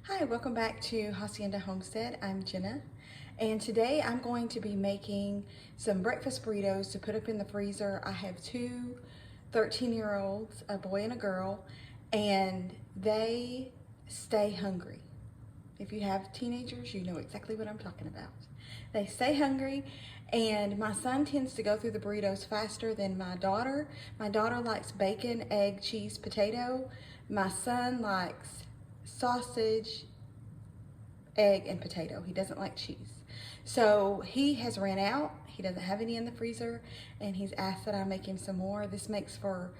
Hi, welcome back to Hacienda Homestead. I'm Jenna, and today I'm going to be making some breakfast burritos to put up in the freezer. I have two 13-year-olds, a boy and a girl, and they stay hungry. If you have teenagers, you know exactly what I'm talking about. They stay hungry, and my son tends to go through the burritos faster than my daughter. My daughter likes bacon, egg, cheese, potato. My son likes sausage, egg, and potato. He doesn't like cheese. So he has ran out. He doesn't have any in the freezer, and he's asked that I make him some more. This makes for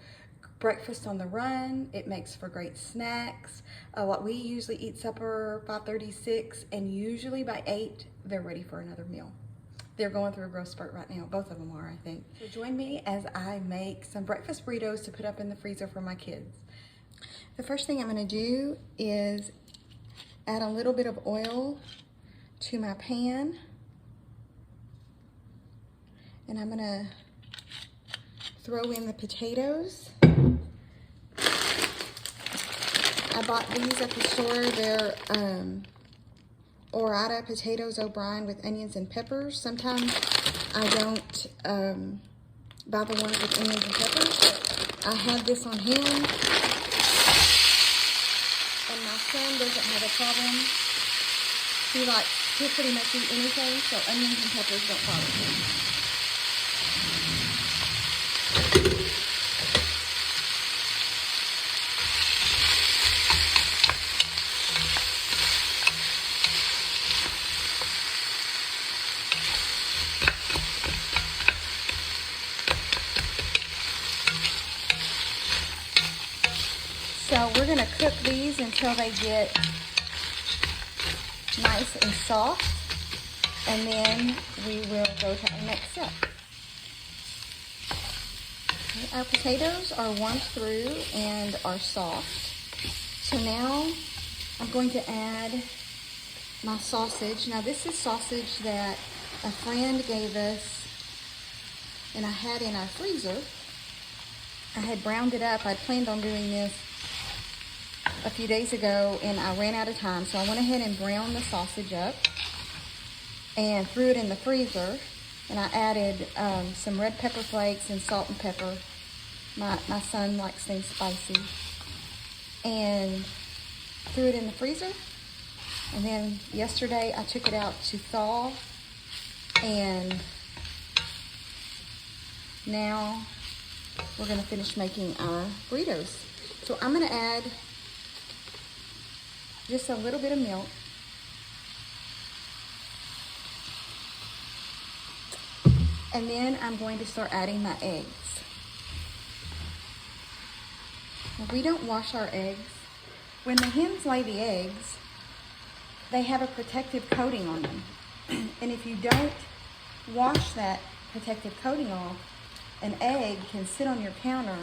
breakfast on the run. It makes for great snacks. We usually eat supper 5:36, and usually by 8 they're ready for another meal. They're going through a growth spurt right now. Both of them are, I think. So join me as I make some breakfast burritos to put up in the freezer for my kids. The first thing I'm going to do is add a little bit of oil to my pan, and I'm going to throw in the potatoes. I bought these at the store. They're Orata potatoes O'Brien with onions and peppers. Sometimes I don't buy the ones with onions and peppers, but I had this on hand. And my son doesn't have a problem. He'll pretty much eat anything, so onions and peppers don't bother him. So we're going to cook these until they get nice and soft, and then we will go to our next step. Okay, our potatoes are warmed through and are soft. So now I'm going to add my sausage. Now this is sausage that a friend gave us and I had in our freezer. I had browned it up. I'd planned on doing this a few days ago, and I ran out of time, so I went ahead and browned the sausage up and threw it in the freezer. And I added some red pepper flakes and salt and pepper. My son likes things spicy. And threw it in the freezer. And then yesterday I took it out to thaw, and now we're going to finish making our burritos. So I'm going to add just a little bit of milk. And then I'm going to start adding my eggs. Now, we don't wash our eggs. When the hens lay the eggs, they have a protective coating on them. And if you don't wash that protective coating off, an egg can sit on your counter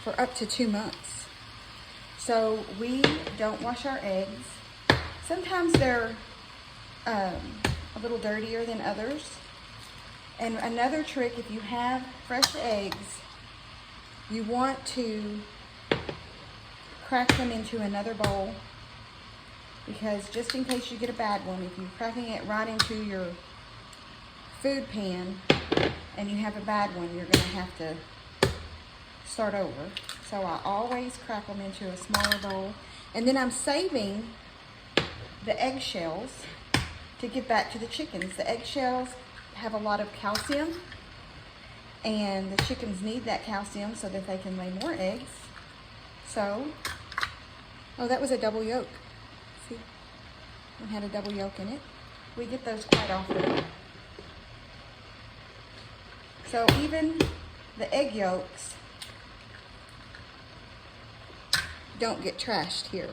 for up to 2 months. So we don't wash our eggs. Sometimes they're a little dirtier than others. And another trick, if you have fresh eggs, you want to crack them into another bowl, because just in case you get a bad one, if you're cracking it right into your food pan and you have a bad one, you're going to have to start over. So I always crack them into a smaller bowl. And then I'm saving the eggshells to give back to the chickens. The eggshells have a lot of calcium, and the chickens need that calcium so that they can lay more eggs. So, oh, that was a double yolk. See, it had a double yolk in it. We get those quite often. So even the egg yolks don't get trashed here.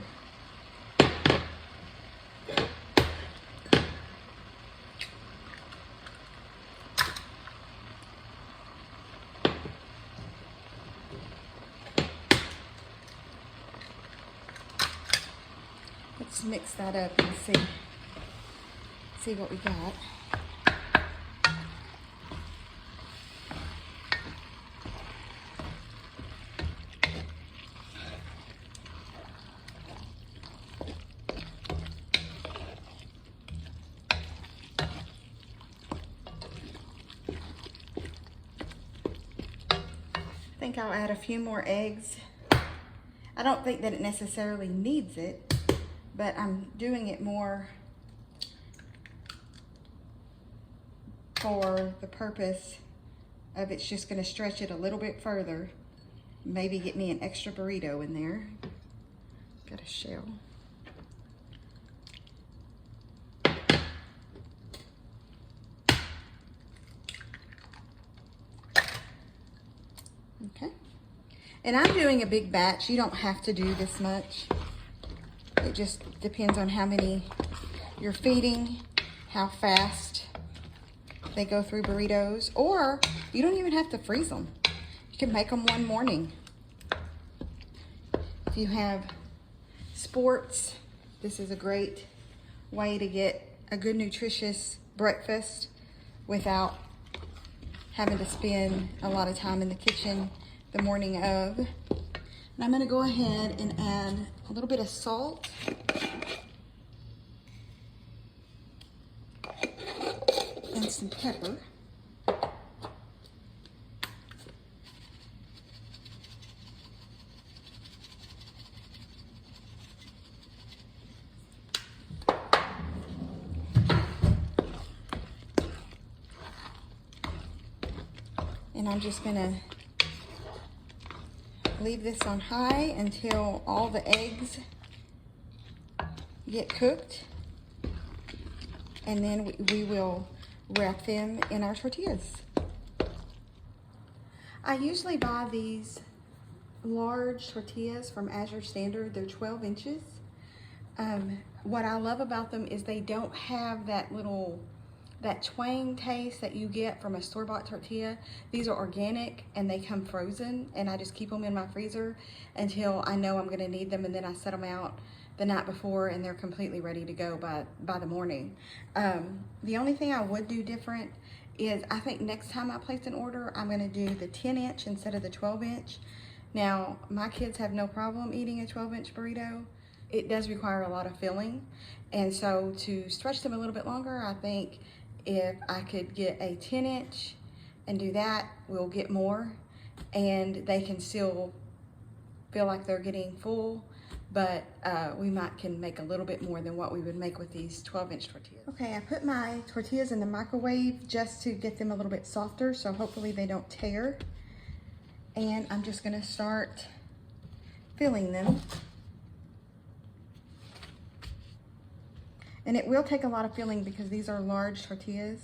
Let's mix that up and see what we got. think I'll add a few more eggs. I don't think that it necessarily needs it, but I'm doing it more for the purpose of it's just going to stretch it a little bit further. Maybe get me an extra burrito in there. Got a shell. Okay. And I'm doing a big batch. You don't have to do this much. It just depends on how many you're feeding, how fast they go through burritos, or you don't even have to freeze them. You can make them one morning. If you have sports, this is a great way to get a good nutritious breakfast without having to spend a lot of time in the kitchen the morning of. And I'm gonna go ahead and add a little bit of salt. And some pepper. And I'm just gonna leave this on high until all the eggs get cooked. And then we will wrap them in our tortillas. I usually buy these large tortillas from Azure Standard. They're 12 inches. What I love about them is they don't have that twang taste that you get from a store-bought tortilla. These are organic and they come frozen, and I just keep them in my freezer until I know I'm gonna need them, and then I set them out the night before and they're completely ready to go by the morning. The only thing I would do different is I think next time I place an order, I'm gonna do the 10-inch instead of the 12-inch. Now, my kids have no problem eating a 12-inch burrito. It does require a lot of filling, and so to stretch them a little bit longer, I think if I could get a 10-inch and do that, we'll get more, and they can still feel like they're getting full, but we can make a little bit more than what we would make with these 12-inch tortillas. Okay, I put my tortillas in the microwave just to get them a little bit softer, so hopefully they don't tear. And I'm just gonna start filling them. And it will take a lot of filling because these are large tortillas.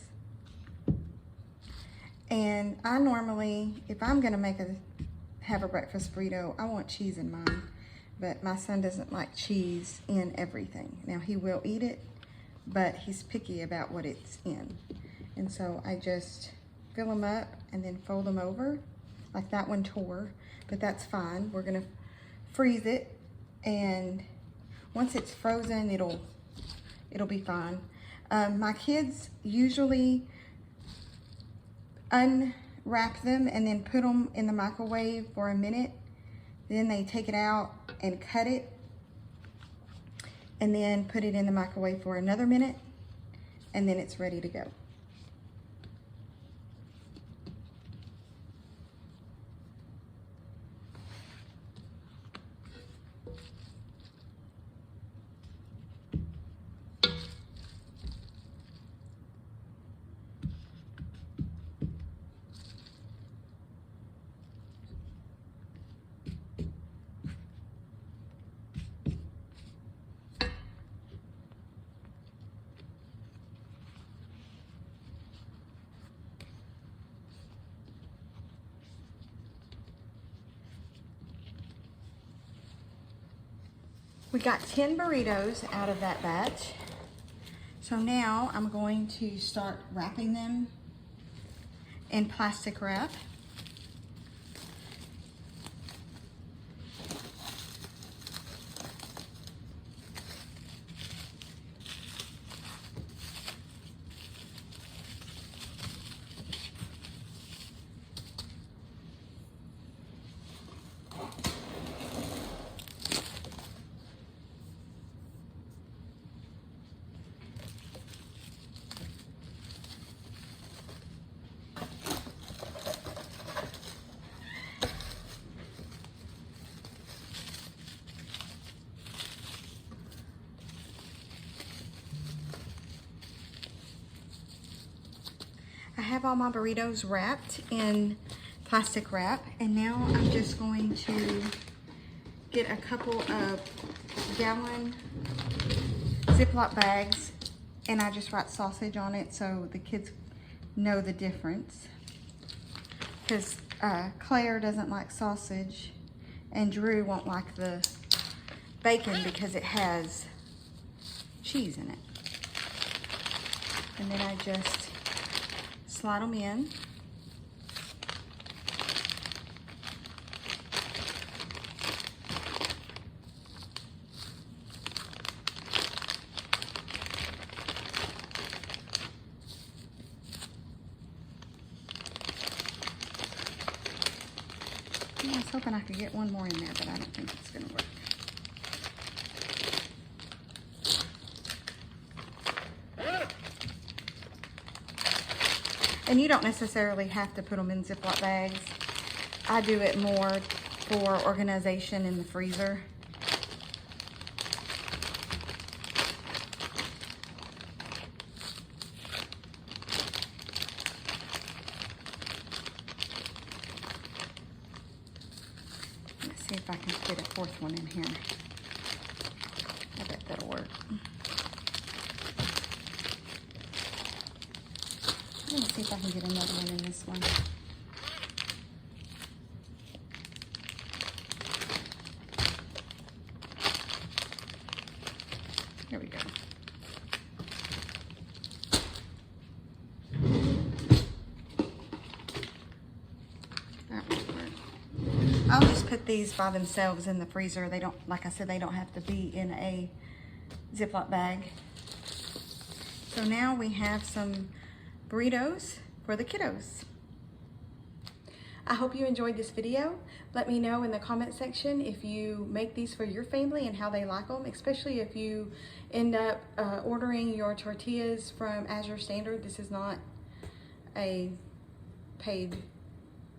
And I normally, if I'm gonna have a breakfast burrito, I want cheese in mine. But my son doesn't like cheese in everything. Now, he will eat it, but he's picky about what it's in. And so I just fill them up and then fold them over. Like that one tore, but that's fine. We're gonna freeze it, and once it's frozen, it'll be fine. My kids usually unwrap them and then put them in the microwave for a minute. Then they take it out and cut it, and then put it in the microwave for another minute, and then it's ready to go. We got 10 burritos out of that batch. So now I'm going to start wrapping them in plastic wrap. have all my burritos wrapped in plastic wrap, and now I'm just going to get a couple of gallon Ziploc bags, and I just write sausage on it so the kids know the difference. Because Claire doesn't like sausage, and Drew won't like the bacon because it has cheese in it. And then I just slide them in. I was hoping I could get one more in there, but I don't think it's going to work. And you don't necessarily have to put them in Ziploc bags. I do it more for organization in the freezer. Let's see if I can fit a fourth one in here. I bet that'll work. Let me see if I can get another one in this one. Here we go. That won't work. I'll just put these by themselves in the freezer. They don't, like I said, they don't have to be in a Ziploc bag. So now we have some burritos for the kiddos. I hope you enjoyed this video. Let me know in the comment section if you make these for your family and how they like them, especially if you end up ordering your tortillas from Azure Standard. This is not a paid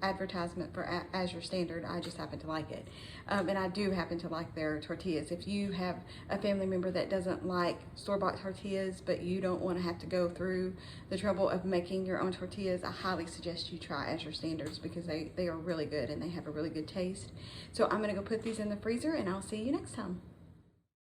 advertisement for Azure Standard. I just happen to like it. And I do happen to like their tortillas. If you have a family member that doesn't like store-bought tortillas, but you don't want to have to go through the trouble of making your own tortillas, I highly suggest you try Azure Standards because they are really good and they have a really good taste. So I'm going to go put these in the freezer, and I'll see you next time.